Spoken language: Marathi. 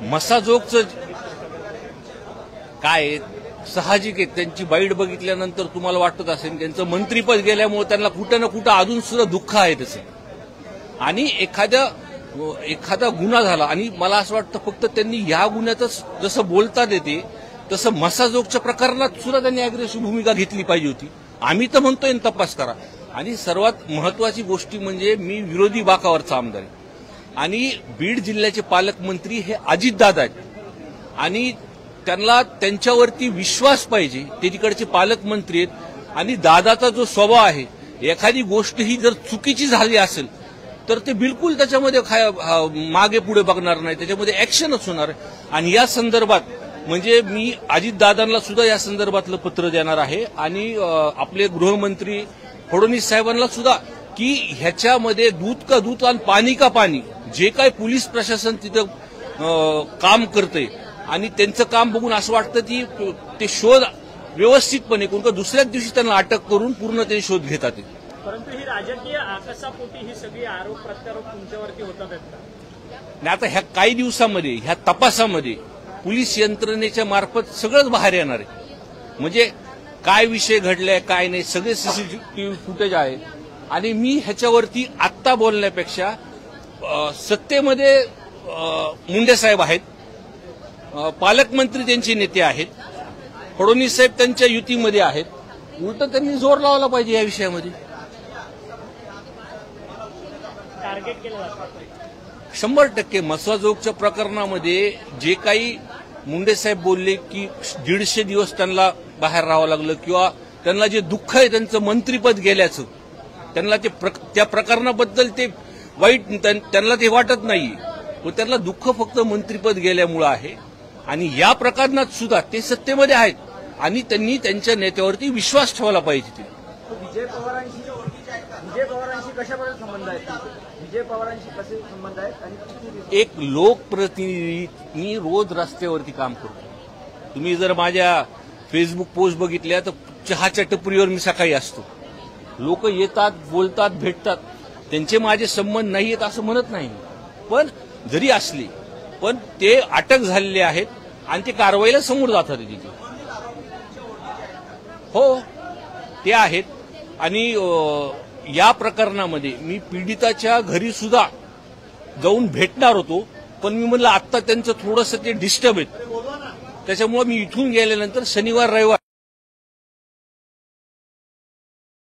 मसाजोगचं काय साहजिक आहे, त्यांची बाईट बघितल्यानंतर तुम्हाला वाटत असेल त्यांचं मंत्रीपद गेल्यामुळे त्यांना कुठं ना कुठं अजून सुद्धा दुःख आहे तसं. आणि एखादा गुन्हा झाला आणि मला असं वाटतं फक्त त्यांनी या गुन्ह्यातच जसं बोलतात येते तसं मसाजोगच्या प्रकरणात सुद्धा त्यांनी अग्रेसिव्ह भूमिका घेतली पाहिजे होती. आम्ही तर म्हणतोय तपास करा. आणि सर्वात महत्वाची गोष्ट म्हणजे मी विरोधी बाकावरचा आमदार आहे आणि बीड जिल्ह्याचे पालकमंत्री हे अजितदादा आहेत आणि त्यांना त्यांच्यावरती विश्वास पाहिजे. ते तिकडचे पालकमंत्री आहेत आणि दादाचा जो स्वभाव आहे, एखादी गोष्ट ही जर चुकीची झाली असेल तर ते बिलकुल त्याच्यामध्ये मागे पुढे बघणार नाही, त्याच्यामध्ये ऍक्शनच होणार आहे. आणि या संदर्भात म्हणजे मी अजितदादांना सुद्धा या संदर्भातलं पत्र देणार आहे आणि आपले गृहमंत्री फडणवीस साहेबांना सुद्धा की ह्याच्यामध्ये दूध का दूध आणि पाणी का पाणी जे काही पोलीस प्रशासन तिथं काम करतंय आणि त्यांचं काम बघून असं वाटतं की ते शोध व्यवस्थितपणे कोणत्या दुसऱ्याच दिवशी त्यांना अटक करून पूर्ण ते शोध घेतात. परंतु ही राजकीय आकसापोटी ही सगळी आरोप प्रत्यारोप तुमच्यावरती होतात आणि आता ह्या काही दिवसामध्ये ह्या तपासामध्ये पोलीस यंत्रणेच्या मार्फत सगळंच बाहेर येणार आहे. म्हणजे काय विषय घडलाय काय नाही सगळे सीसीटीव्ही फुटेज आहे. आणि मी ह्याच्यावरती आत्ता बोलण्यापेक्षा सत्तेमध्ये मुंडे साहेब आहेत, पालकमंत्री त्यांचे नेते आहेत, फडणवीस साहेब त्यांच्या युतीमध्ये आहेत, उलट त्यांनी जोर लावला पाहिजे या विषयामध्ये. टार्गेट केलं जातं 100% मसाजोगच्या प्रकरणामध्ये जे काही मुंडे साहेब बोलले की 150 दिवस त्यांना बाहेर राहावं लागलं किंवा त्यांना जे दुःख आहे त्यांचं मंत्रीपद गेल्याचं, त्यांना त्या प्रकरणाबद्दल ते वाईट त्यांना ते वाटत नाही, पण त्यांना दुःख फक्त मंत्रीपद गेल्यामुळे आहे. आणि या प्रकरणात सुद्धा ते सत्तेमध्ये आहेत आणि त्यांनी त्यांच्या नेत्यावरती विश्वास ठेवला पाहिजे. विजय पवारांशी कशाप्रकारे संबंध आहेत? विजय पवारांशी कसे संबंध आहेत? आणि एक लोकप्रतिनिधी मी रोज रस्त्यावरती काम करतो. तुम्ही जर माझ्या फेसबुक पोस्ट बघितल्या तर चहाच्या टपरीवर मी सकाळी असतो. लोक येतात, बोलतात, भेटतात. त्यांचे माझे संबंध नाही आहेत असं म्हणत नाही, पण जरी असले पण ते अटक झालेले आहेत आणि ते कारवाईला समोर जातात तिथे. हो ते आहेत. आणि या प्रकरणामध्ये मी पीडिताच्या घरी सुद्धा जाऊन भेटणार होतो, पण मी म्हणलं आत्ता त्यांचं थोडंसं ते डिस्टर्ब आहेत, त्याच्यामुळे मी इथून गेल्यानंतर शनिवार रविवार